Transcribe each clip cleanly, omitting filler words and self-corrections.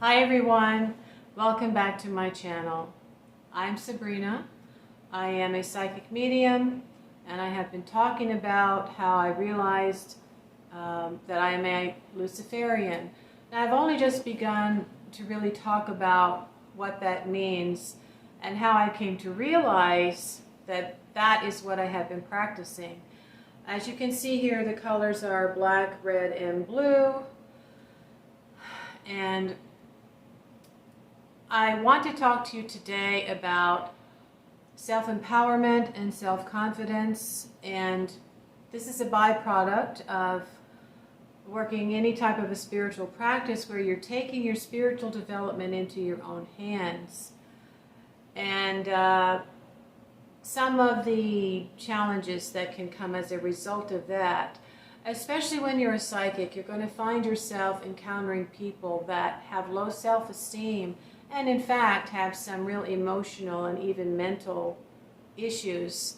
Hi everyone, welcome back to my channel. I'm Sabrina. I am a psychic medium, and I have been talking about how I realized that I am a Luciferian. Now I've only just begun to really talk about what that means and how I came to realize that that is what I have been practicing. As you can see here, the colors are black, red, and blue. And I want to talk to you today about self-empowerment and self-confidence, and this is a byproduct of working any type of a spiritual practice where you're taking your spiritual development into your own hands. And some of the challenges that can come as a result of that, especially when you're a psychic, you're going to find yourself encountering people that have low self-esteem and in fact have some real emotional and even mental issues.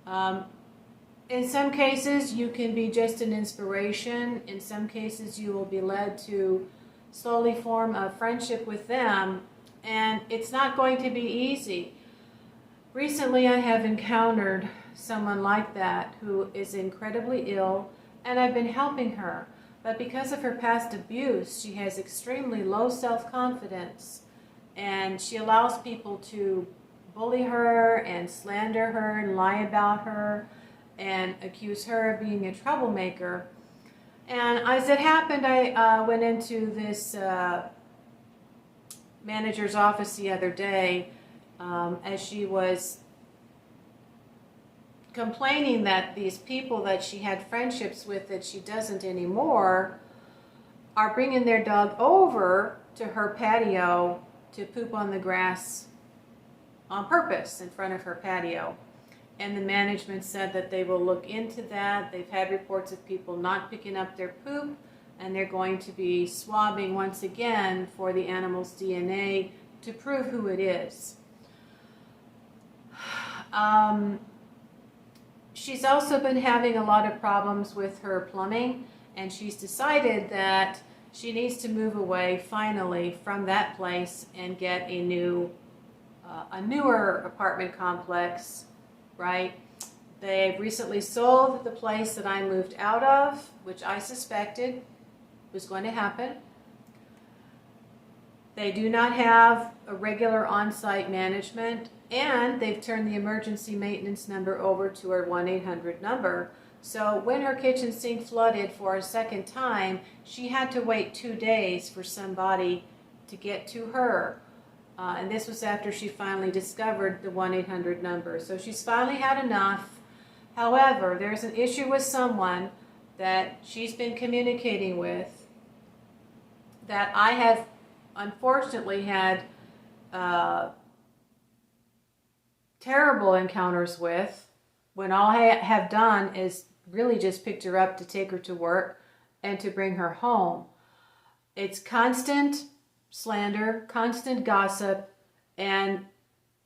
In some cases you can be just an inspiration. In some cases you will be led to slowly form a friendship with them, and it's not going to be easy. Recently I have encountered someone like that who is incredibly ill, and I've been helping her, but because of her past abuse she has extremely low self-confidence. And she allows people to bully her and slander her and lie about her and accuse her of being a troublemaker. And as it happened, I went into this manager's office the other day as she was complaining that these people that she had friendships with that she doesn't anymore are bringing their dog over to her patio to poop on the grass on purpose in front of her patio. And the management said that they will look into that. They've had reports of people not picking up their poop, and they're going to be swabbing once again for the animal's DNA to prove who it is. She's also been having a lot of problems with her plumbing, and she's decided that she needs to move away finally from that place and get a newer apartment complex, right? They've recently sold the place that I moved out of, which I suspected was going to happen. They do not have a regular on-site management, and they've turned the emergency maintenance number over to our 1-800 number. So when her kitchen sink flooded for a second time, she had to wait 2 days for somebody to get to her. And this was after she finally discovered the 1-800 number. So she's finally had enough. However, there's an issue with someone that she's been communicating with that I have unfortunately had terrible encounters with, when all I have done is really just picked her up to take her to work and to bring her home. It's constant slander, constant gossip, and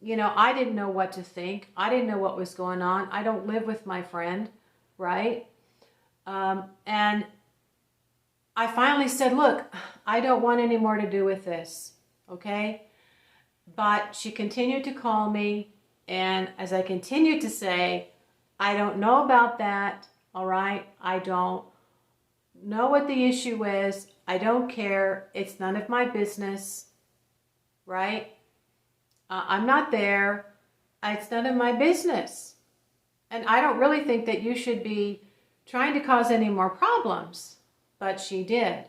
I didn't know what to think. I didn't know what was going on. I don't live with my friend, right? And I finally said, look, I don't want any more to do with this, okay? But she continued to call me, and as I continued to say, I don't know about that, all right? I don't know what the issue is. I don't care. It's none of my business, right? I'm not there. It's none of my business. And I don't really think that you should be trying to cause any more problems, but she did.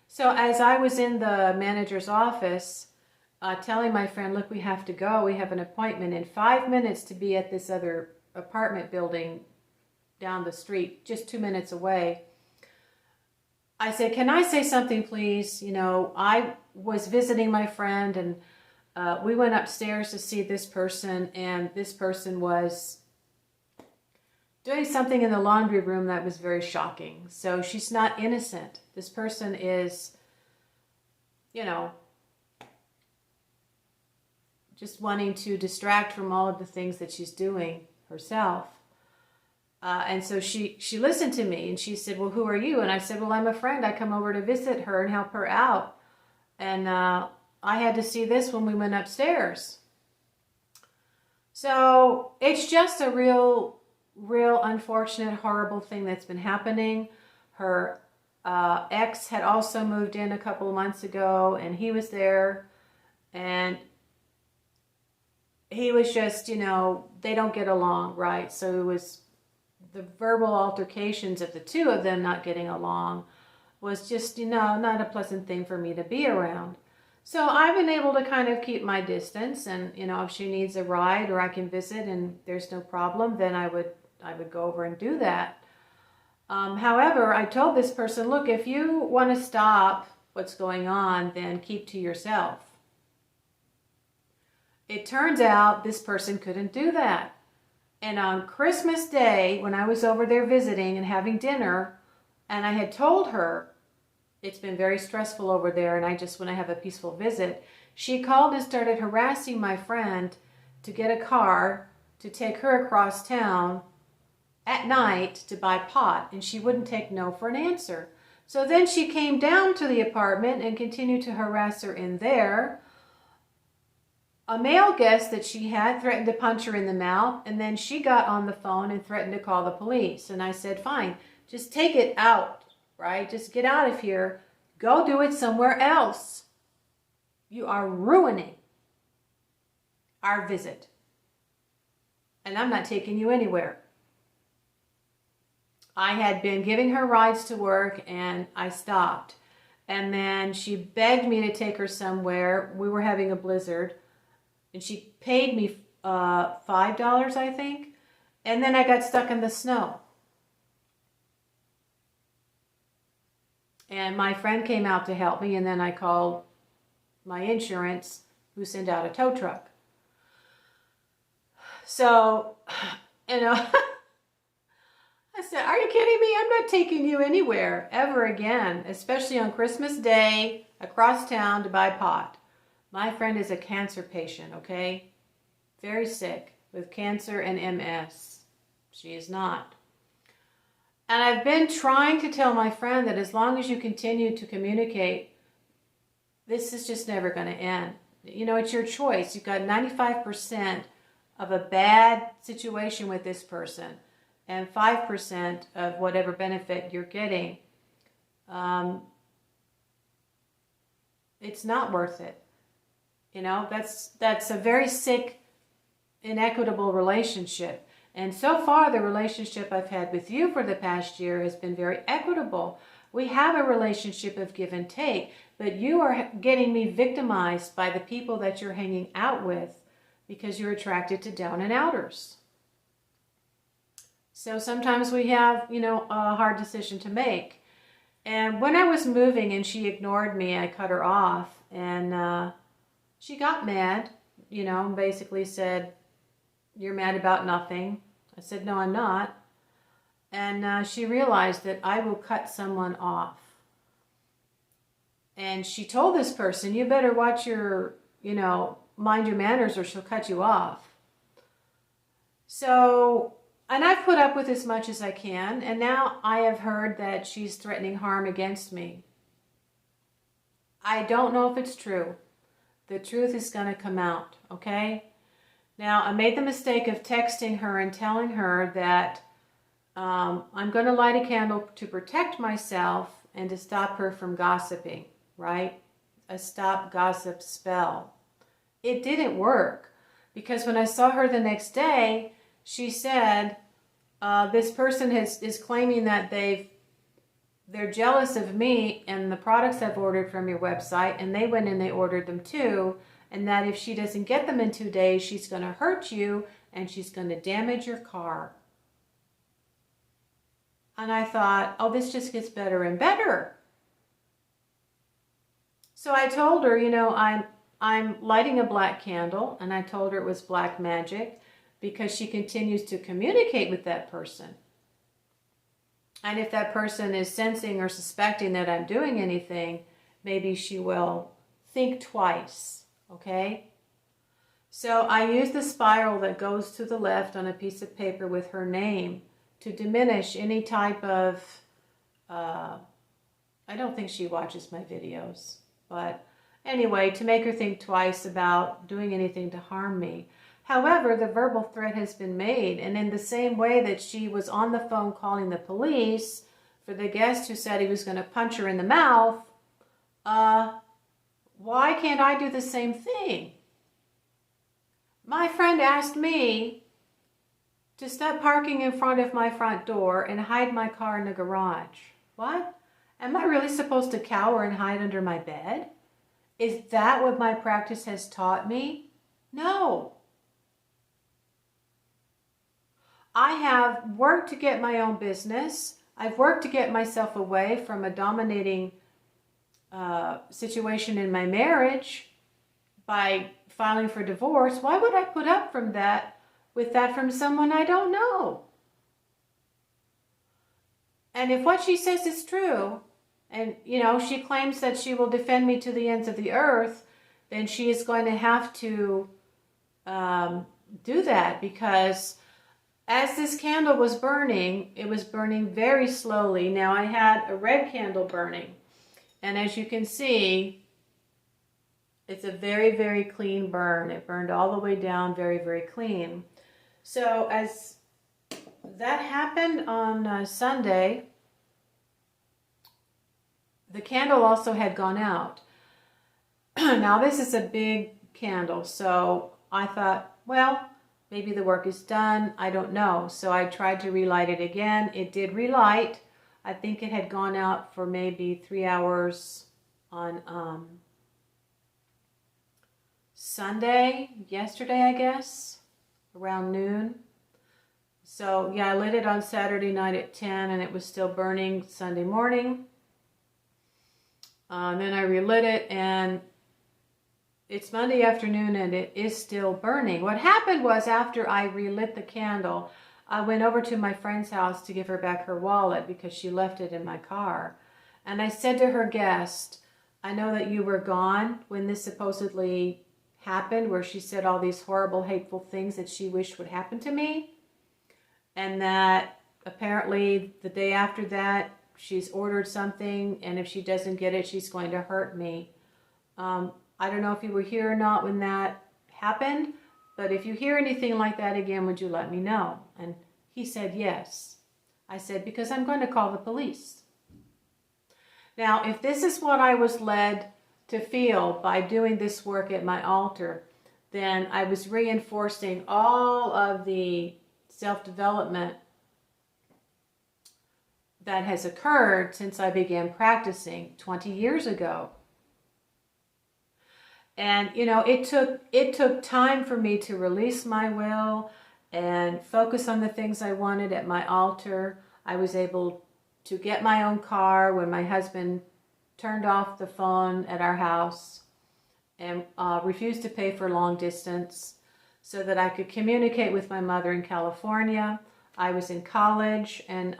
So as I was in the manager's office, telling my friend, look, we have to go. We have an appointment in 5 minutes to be at this other apartment building down the street, just 2 minutes away. I said, can I say something, please? I was visiting my friend, and we went upstairs to see this person, and this person was doing something in the laundry room that was very shocking. So she's not innocent. This person is, just wanting to distract from all of the things that she's doing herself. And so she listened to me, and she said, well, who are you? And I said, well, I'm a friend. I come over to visit her and help her out. And I had to see this when we went upstairs. So it's just a real unfortunate, horrible thing that's been happening. Her ex had also moved in a couple of months ago, and he was there, and he was just, you know, they don't get along, right? So it was the verbal altercations of the two of them not getting along was just, you know, not a pleasant thing for me to be around. So I've been able to kind of keep my distance, and, you know, if she needs a ride or I can visit and there's no problem, then I would go over and do that. However, I told this person, look, if you want to stop what's going on, then keep to yourself. It turns out this person couldn't do that. And on Christmas Day, when I was over there visiting and having dinner, and I had told her, it's been very stressful over there and I just want to have a peaceful visit, she called and started harassing my friend to get a car to take her across town at night to buy pot, and she wouldn't take no for an answer. So then she came down to the apartment and continued to harass her in there. A male guest that she had threatened to punch her in the mouth, and then she got on the phone and threatened to call the police. And I said, fine, just take it out, right? Just get out of here. Go do it somewhere else. You are ruining our visit. And I'm not taking you anywhere. I had been giving her rides to work and I stopped. And then she begged me to take her somewhere. We were having a blizzard. And she paid me $5, I think. And then I got stuck in the snow. And my friend came out to help me, and then I called my insurance, who sent out a tow truck. So, you know, I said, are you kidding me? I'm not taking you anywhere ever again, especially on Christmas Day across town to buy pot. My friend is a cancer patient, okay? Very sick with cancer and MS. She is not. And I've been trying to tell my friend that as long as you continue to communicate, this is just never going to end. You know, it's your choice. You've got 95% of a bad situation with this person and 5% of whatever benefit you're getting. It's not worth it. You know, that's a very sick, inequitable relationship. And so far, the relationship I've had with you for the past year has been very equitable. We have a relationship of give and take, but you are getting me victimized by the people that you're hanging out with because you're attracted to down and outers. So sometimes we have, you know, a hard decision to make. And when I was moving and she ignored me, I cut her off, and she got mad, you know, and basically said, you're mad about nothing. I said, no, I'm not. And she realized that I will cut someone off. And she told this person, you better watch your, you know, mind your manners or she'll cut you off. So, and I've put up with as much as I can. And now I have heard that she's threatening harm against me. I don't know if it's true. The truth is going to come out, okay? Now, I made the mistake of texting her and telling her that I'm going to light a candle to protect myself and to stop her from gossiping, right? A stop gossip spell. It didn't work because when I saw her the next day, she said, this person is claiming that they're jealous of me and the products I've ordered from your website, and they went and they ordered them too. And that if she doesn't get them in 2 days, she's going to hurt you and she's going to damage your car. And I thought, oh, this just gets better and better. So I told her, you know, I'm lighting a black candle, and I told her it was black magic because she continues to communicate with that person. And if that person is sensing or suspecting that I'm doing anything, maybe she will think twice. Okay, so I use the spiral that goes to the left on a piece of paper with her name to diminish any type of, I don't think she watches my videos, but Anyway, to make her think twice about doing anything to harm me. However, the verbal threat has been made, and in the same way that she was on the phone calling the police for the guest who said he was going to punch her in the mouth, why can't I do the same thing? My friend asked me to stop parking in front of my front door and hide my car in the garage. What? Am I really supposed to cower and hide under my bed? Is that what my practice has taught me? No. I have worked to get my own business. I've worked to get myself away from a dominating situation in my marriage by filing for divorce. Why would I put up with that from someone I don't know? And if what she says is true, and she claims that she will defend me to the ends of the earth, then she is going to have to do that, because as this candle was burning, it was burning very slowly. Now I had a red candle burning, and as you can see, it's a very, very clean burn. It burned all the way down, very, very clean. So as that happened on Sunday, the candle also had gone out. Now this is a big candle, so I thought, well, maybe the work is done. I don't know. So I tried to relight it again. It did relight. I think it had gone out for maybe 3 hours on Sunday, yesterday, I guess, around noon. So yeah, I lit it on Saturday night at 10 and it was still burning Sunday morning. Then I relit it and it's Monday afternoon and it is still burning. What happened was, after I relit the candle, I went over to my friend's house to give her back her wallet because she left it in my car. And I said to her guest, I know that you were gone when this supposedly happened, where she said all these horrible, hateful things that she wished would happen to me. And that apparently the day after that, she's ordered something, and if she doesn't get it, she's going to hurt me. I don't know if you were here or not when that happened, but if you hear anything like that again, would you let me know? And he said yes. I said, because I'm going to call the police. Now, if this is what I was led to feel by doing this work at my altar, then I was reinforcing all of the self-development that has occurred since I began practicing 20 years ago. And it took time for me to release my will and focus on the things I wanted at my altar. I was able to get my own car when my husband turned off the phone at our house and refused to pay for long distance so that I could communicate with my mother in California. I was in college and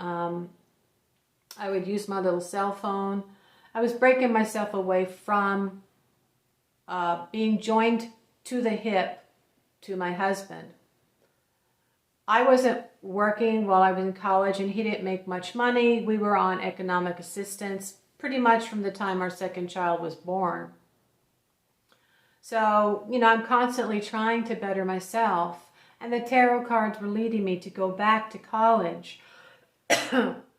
I would use my little cell phone. I was breaking myself away from being joined to the hip to my husband. I wasn't working while I was in college and he didn't make much money. We were on economic assistance pretty much from the time our second child was born. So, I'm constantly trying to better myself, and the tarot cards were leading me to go back to college.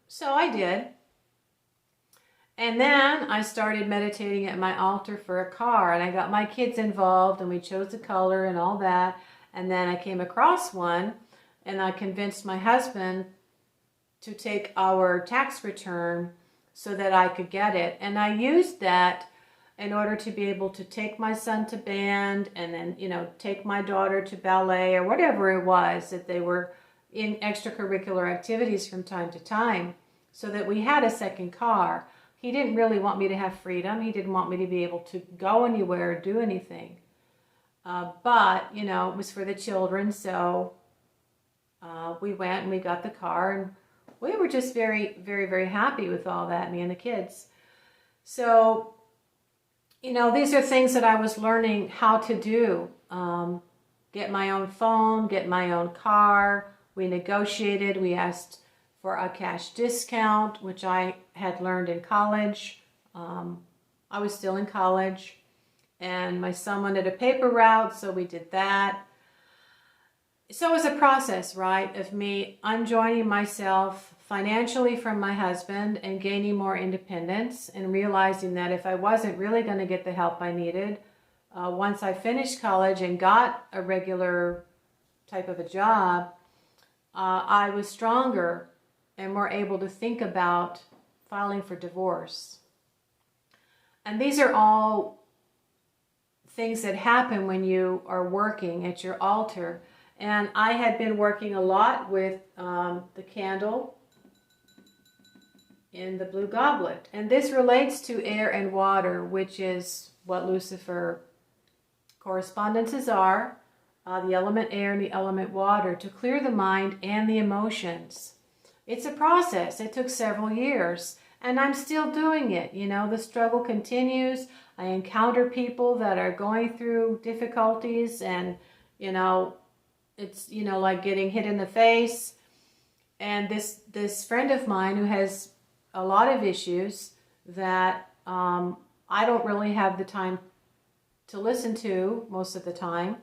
So I did. And then I started meditating at my altar for a car, and I got my kids involved and we chose the color and all that. And then I came across one and I convinced my husband to take our tax return so that I could get it. And I used that in order to be able to take my son to band and then, take my daughter to ballet or whatever it was that they were in extracurricular activities from time to time, so that we had a second car. He didn't really want me to have freedom. He didn't want me to be able to go anywhere or do anything. But, it was for the children, so we went and we got the car, and we were just very, very, very happy with all that, me and the kids. So, these are things that I was learning how to do. Get my own phone, get my own car. We negotiated. We asked for a cash discount, which I had learned in college. I was still in college. And my son wanted a paper route, so we did that. So it was a process, right, of me unjoining myself financially from my husband and gaining more independence, and realizing that if I wasn't really going to get the help I needed, once I finished college and got a regular type of a job, I was stronger and more able to think about filing for divorce. And these are all things that happen when you are working at your altar. And I had been working a lot with the candle in the blue goblet. And this relates to air and water, which is what Lucifer correspondences are, the element air and the element water, to clear the mind and the emotions. It's a process. It took several years, and I'm still doing it. You know, the struggle continues. I encounter people that are going through difficulties, and, you know, it's, you know, like getting hit in the face. And this friend of mine who has a lot of issues that I don't really have the time to listen to most of the time.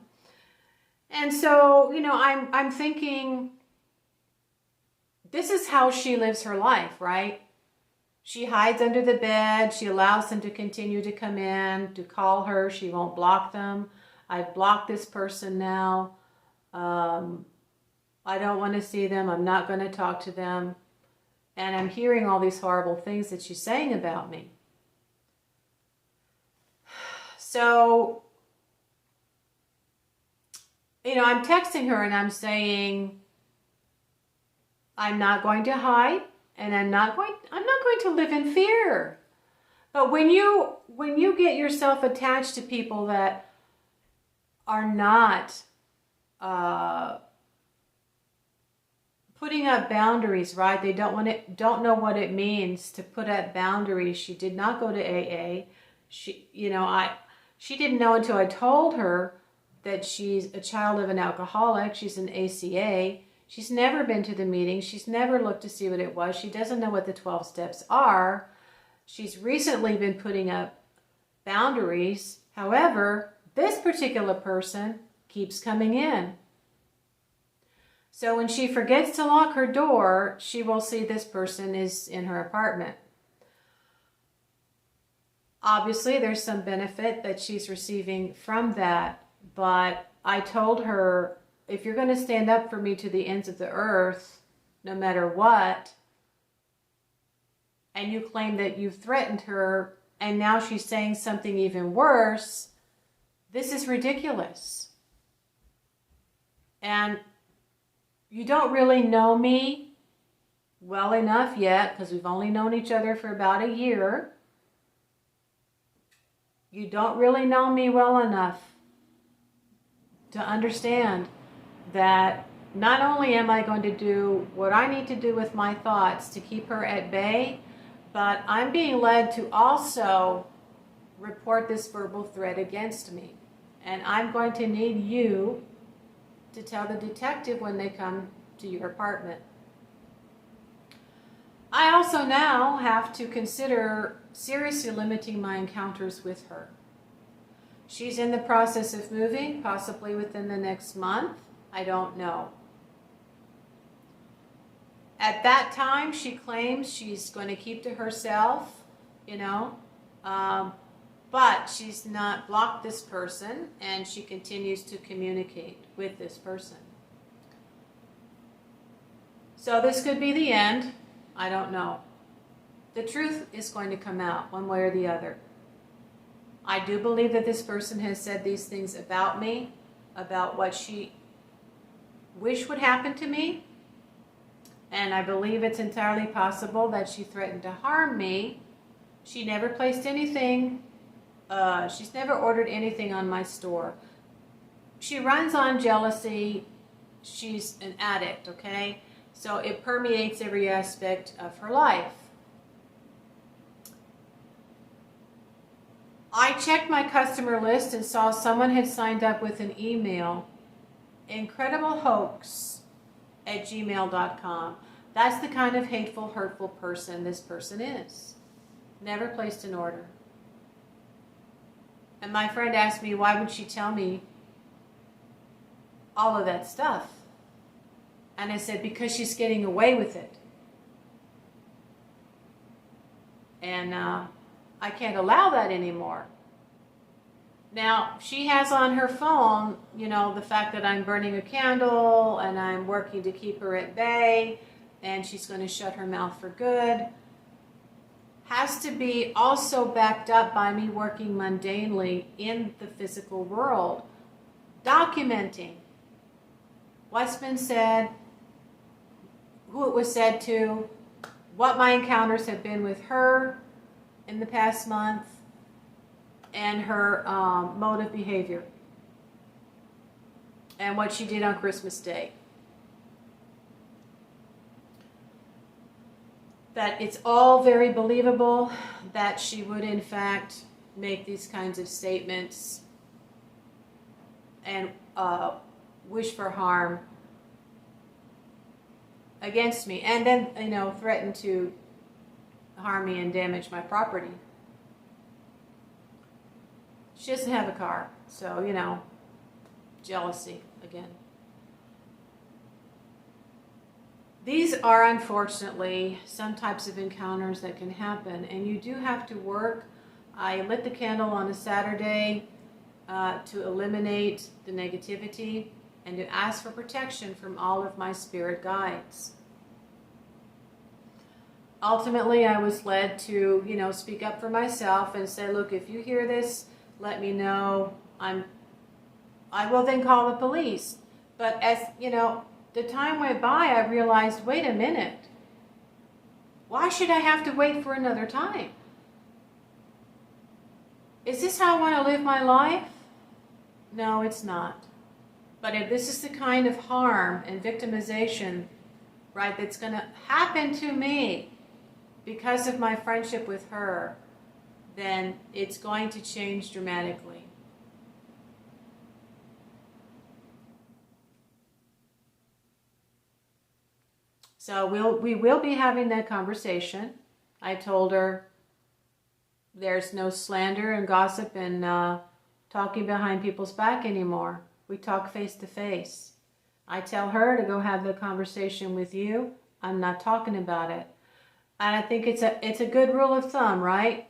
And so, you know, I'm thinking, this is how she lives her life, right? She hides under the bed. She allows them to continue to come in, to call her. She won't block them. I've blocked this person now. I don't want to see them. I'm not going to talk to them. And I'm hearing all these horrible things that she's saying about me. So, you know, I'm texting her and I'm saying, I'm not going to hide, and I'm not going to live in fear. But when you get yourself attached to people that are not putting up boundaries, right? They don't know what it means to put up boundaries. She did not go to AA. She didn't know until I told her that she's a child of an alcoholic. She's an ACA. She's never been to the meeting. She's never looked to see what it was. She doesn't know what the 12 steps are. She's recently been putting up boundaries. However, this particular person keeps coming in. So when she forgets to lock her door, she will see this person is in her apartment. Obviously, there's some benefit that she's receiving from that, but I told her, if you're going to stand up for me to the ends of the earth, no matter what, and you claim that you threatened her, and now she's saying something even worse, this is ridiculous. And you don't really know me well enough yet, because we've only known each other for about a year. You don't really know me well enough to understand that not only am I going to do what I need to do with my thoughts to keep her at bay, but I'm being led to also report this verbal threat against me. And I'm going to need you to tell the detective when they come to your apartment. I also now have to consider seriously limiting my encounters with her. She's in the process of moving, possibly within the next month. I don't know. At that time, she claims she's going to keep to herself, you know, but she's not blocked this person, and she continues to communicate with this person. So this could be the end. I don't know. The truth is going to come out one way or the other. I do believe that this person has said these things about me, about what she wished would happen to me. And I believe it's entirely possible that she threatened to harm me. She never placed anything, she's never ordered anything on my store. She runs on jealousy. She's an addict, okay? So it permeates every aspect of her life. I checked my customer list and saw someone had signed up with an email, incrediblehoax@gmail.com. That's the kind of hateful, hurtful person this person is. Never placed an order. And my friend asked me, why would she tell me all of that stuff? And I said, because she's getting away with it. And I can't allow that anymore. Now, she has on her phone, you know, the fact that I'm burning a candle and I'm working to keep her at bay and she's going to shut her mouth for good. Has to be also backed up by me working mundanely in the physical world, documenting what's been said, who it was said to, what my encounters have been with her in the past month, and her mode of behavior, and what she did on Christmas Day. That it's all very believable that she would in fact make these kinds of statements and wish for harm against me, and then, you know, threaten to harm me and damage my property. She doesn't have a car, so, you know, jealousy again. These are unfortunately some types of encounters that can happen, and you do have to work. I lit the candle on a Saturday to eliminate the negativity and to ask for protection from all of my spirit guides. Ultimately, I was led to, you know, speak up for myself and say, look, if you hear this, let me know. I will then call the police. But as, you know, the time went by, I realized, wait a minute. Why should I have to wait for another time? Is this how I want to live my life? No, it's not. But if this is the kind of harm and victimization, right, that's going to happen to me because of my friendship with her, then it's going to change dramatically. So we will be having that conversation. I told her there's no slander and gossip and talking behind people's back anymore. We talk face to face. I tell her to go have the conversation with you. I'm not talking about it. And I think it's a good rule of thumb, right?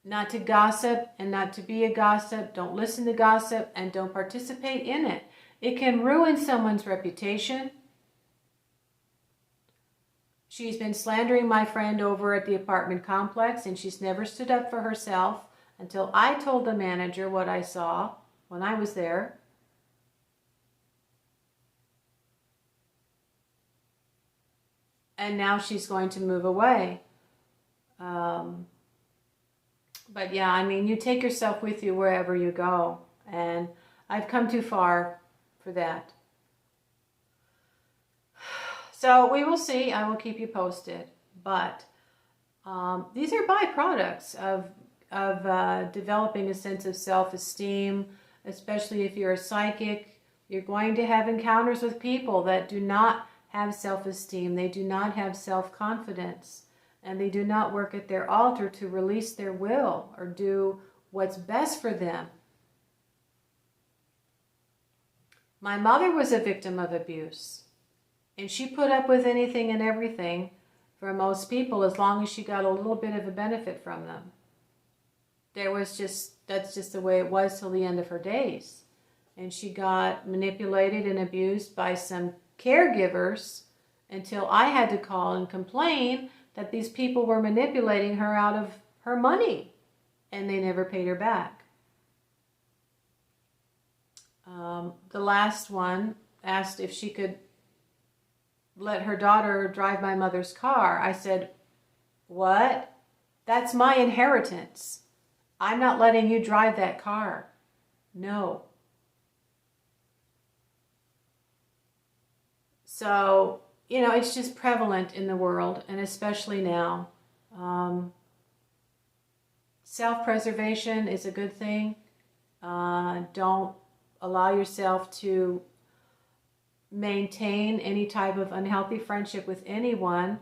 Not to gossip and not to be a gossip. Don't listen to gossip and don't participate in it. It can ruin someone's reputation. She's been slandering my friend over at the apartment complex, and she's never stood up for herself until I told the manager what I saw when I was there. And now she's going to move away. But yeah, I mean, you take yourself with you wherever you go. And I've come too far for that. So we will see. I will keep you posted. But these are byproducts of developing a sense of self-esteem, especially if you're a psychic. You're going to have encounters with people that do not have self-esteem. They do not have self-confidence. And they do not work at their altar to release their will or do what's best for them. My mother was a victim of abuse. And she put up with anything and everything for most people as long as she got a little bit of a benefit from them. That's just the way it was till the end of her days. And she got manipulated and abused by some caregivers until I had to call and complain that these people were manipulating her out of her money, and they never paid her back. The last one asked if she could let her daughter drive my mother's car. I said, what? That's my inheritance. I'm not letting you drive that car. No. So, you know, it's just prevalent in the world, and especially now. Self-preservation is a good thing. Don't allow yourself to maintain any type of unhealthy friendship with anyone.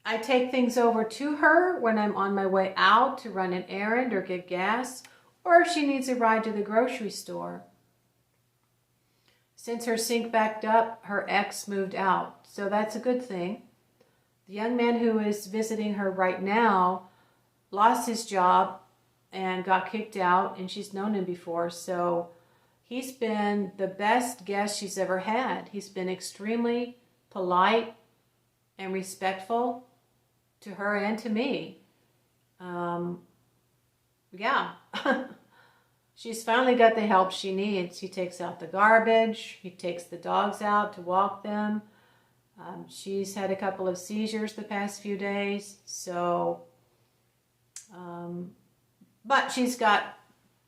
I take things over to her when I'm on my way out to run an errand or get gas, or if she needs a ride to the grocery store. Since her sink backed up, her ex moved out, so that's a good thing. The young man who is visiting her right now lost his job and got kicked out, and she's known him before, so he's been the best guest she's ever had. He's been extremely polite and respectful to her and to me. Yeah. She's finally got the help she needs. He takes out the garbage. He takes the dogs out to walk them. She's had a couple of seizures the past few days, so, but she's got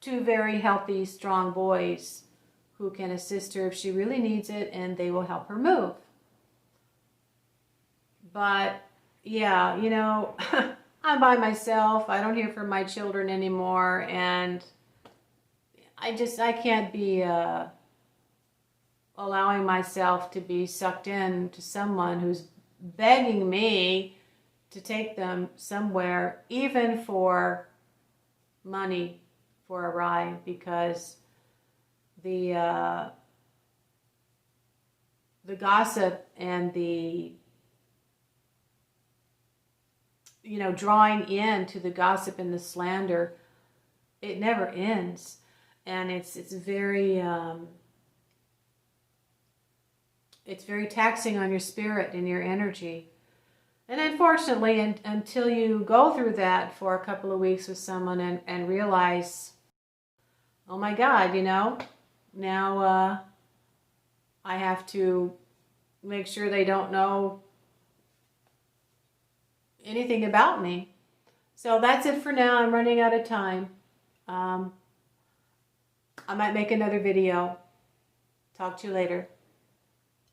two very healthy, strong boys who can assist her if she really needs it, and they will help her move. But yeah, you know, I'm by myself. I don't hear from my children anymore, and I can't be allowing myself to be sucked in to someone who's begging me to take them somewhere, even for money for a ride, because the gossip and the, you know, drawing in to the gossip and the slander, it never ends. And it's very taxing on your spirit and your energy. And unfortunately, until you go through that for a couple of weeks with someone and realize, oh my God, you know, now I have to make sure they don't know anything about me. So that's it for now. I'm running out of time. I might make another video. Talk to you later.